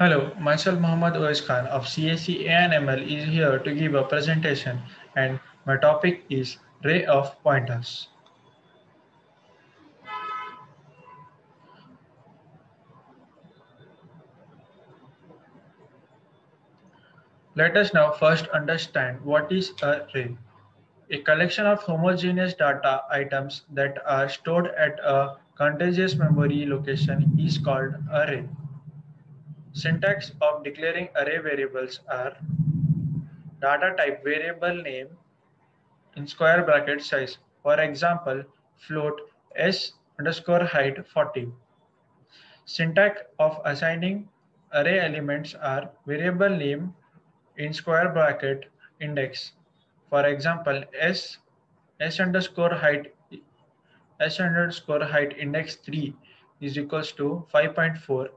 Hello, myself Muhammad Ois Khan of CSC ANML is here to give a presentation and my topic is Ray of Pointers. Let us now first understand what is a ray. A collection of homogeneous data items that are stored at a contiguous memory location is called array. Syntax of declaring array variables are data type variable name in square bracket size. For example, float s underscore height 40. Syntax of assigning array elements are variable name in square bracket index. For example, s underscore height index 3 is equals to 5.4.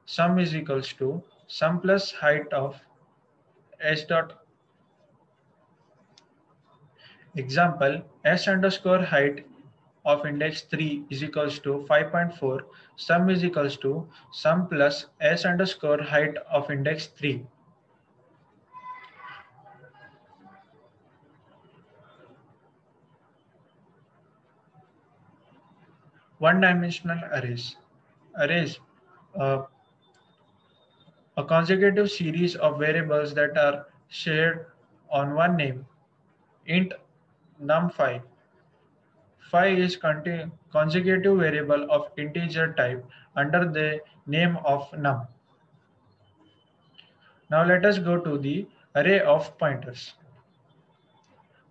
Sum is equals to sum plus height of s dot. Example, s underscore height of index 3 is equals to 5.4. Sum is equals to sum plus s underscore height of index 3. One-dimensional arrays. Arrays, uh, a consecutive series of variables that are shared on one name. Int num5. Phi is consecutive variable of integer type under the name of num. Now let us go to the array of pointers.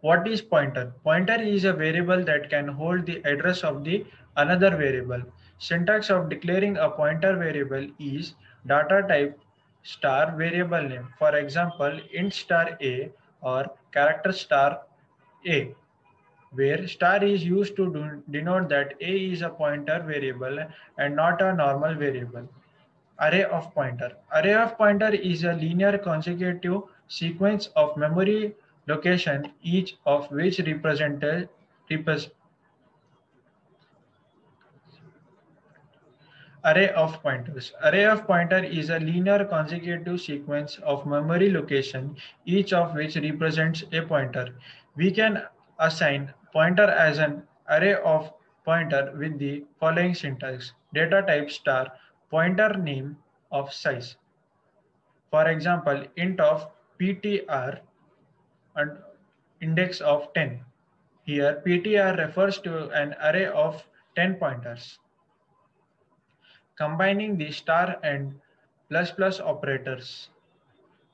What is pointer? Pointer is a variable that can hold the address of the another variable. Syntax of declaring a pointer variable is data type star variable name. For example, int star a or character star a, where star is used to denote that a is a pointer variable and not a normal variable. Array of pointer. Array of pointer is a linear consecutive sequence of memory location, each of which repres- array of pointers. Array of pointer is a linear consecutive sequence of memory location, each of which represents a pointer. We can assign pointer as an array of pointer with the following syntax: data type star pointer name of size. For example, int of ptr and index of 10. Here, ptr refers to an array of 10 pointers. Combining the star and plus plus operators.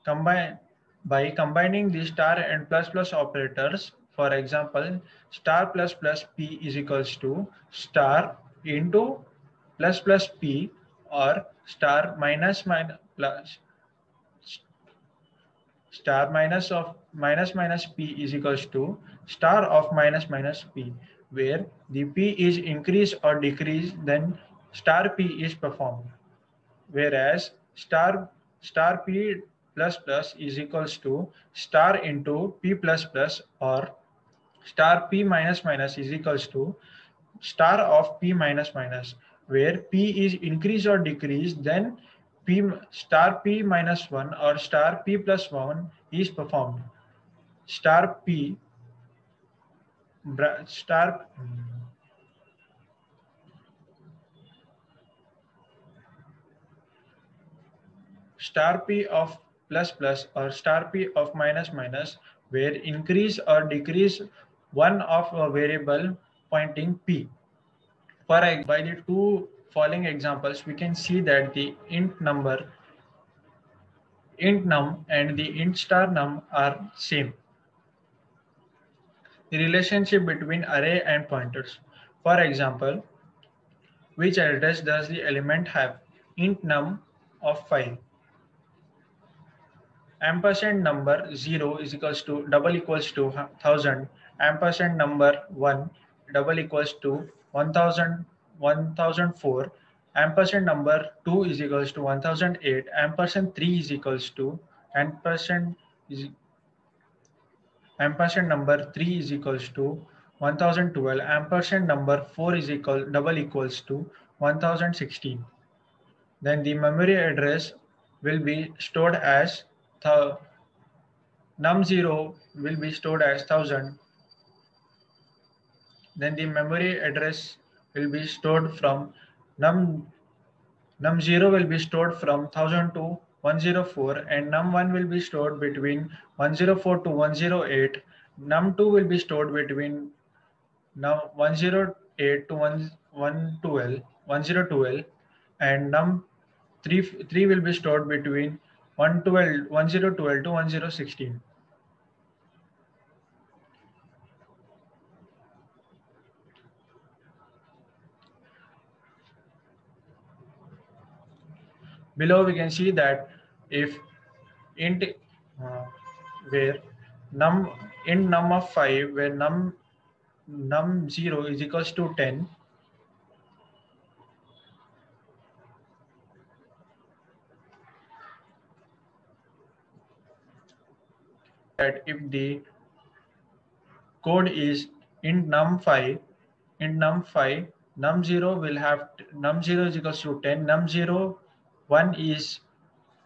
By combining the star and plus plus operators, for example, star plus plus p is equals to star into plus plus p, or star plus star minus p is equals to star of minus p, where the p is increase or decrease, then star p is performed. Whereas star p plus plus is equals to star into p plus plus, or star p minus minus is equals to star of p minus minus, where p is increase or decrease, then p star p minus 1 or star p plus 1 is performed. Star p star star p of plus plus or star p of minus minus, where increase or decrease one of a variable pointing p. For by the two following examples, we can see that the int num and the int star num are same. The relationship between array and pointers. For example, which address does the element have? Int num of 5. Ampersand number 0 is equals to double equals to 1000. Ampersand number 1 double equals to 1004. Ampersand number 2 is equals to 1008. Ampersand 3 is equals to is ampersand number 3 is equals to 1012. Ampersand number 4 is double equals to 1016. Then the memory address will be stored as num0 will be stored as 1000. Then the memory address will be stored from num num0 will be stored from 1000 to 104, and num1 will be stored between 104 to 108. Num2 will be stored between num 108 to 1012, and num3 will be stored between 1012 to 1016. Below we can see that if int where num int num of 5 where num0 is equals to 10, that if the code is int num5, num0 will have num0 is equals to 10, num0 1 is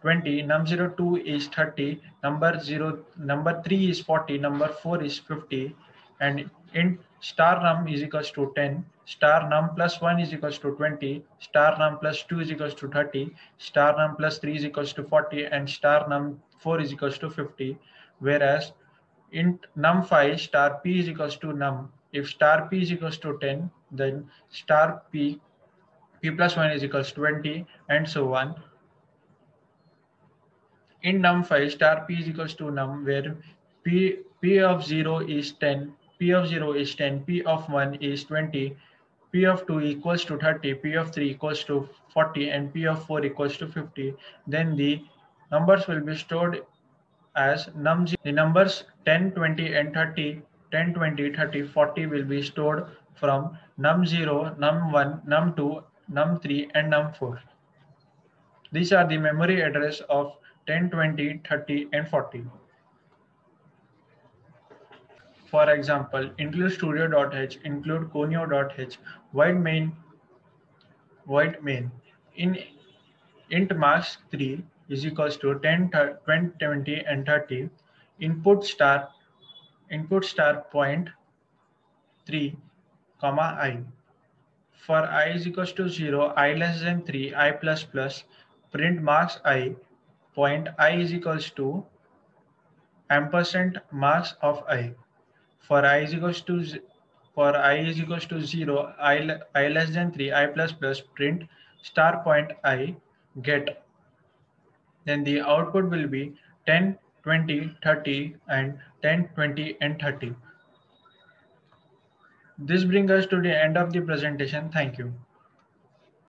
20, num0 2 is 30, number 3 is 40, number 4 is 50, and int star num is equals to 10, star num plus 1 is equals to 20, star num plus 2 is equals to 30, star num plus 3 is equals to 40, and star num 4 is equals to 50. Whereas int num5 star p is equals to num. If star p is equals to 10, then star p plus 1 is equals to 20, and so on. In num5 star p is equals to num, where p of 0 is 10, p of 0 is 10, p of 1 is 20, p of 2 equals to 30, p of 3 equals to 40, and p of 4 equals to 50. Then the numbers will be stored as num0. The numbers 10, 20, and 30, 10, 20, 30, 40 will be stored from num0, num1, num2, num3, and num4. These are the memory address of 10, 20, 30, and 40. For example, include studio.h, include conio.h, void main. In int marks 3 is equals to 10, 20, 20, and 30. Input star point 3, comma I. For I is equals to 0, I less than 3, I plus plus, print marks I, point I is equals to ampersand marks of I. For I is equals to 0, I less than 3, I plus plus, print star point I, get. Then the output will be 10, 20, 30, and 10, 20, and 30. This brings us to the end of the presentation. Thank you.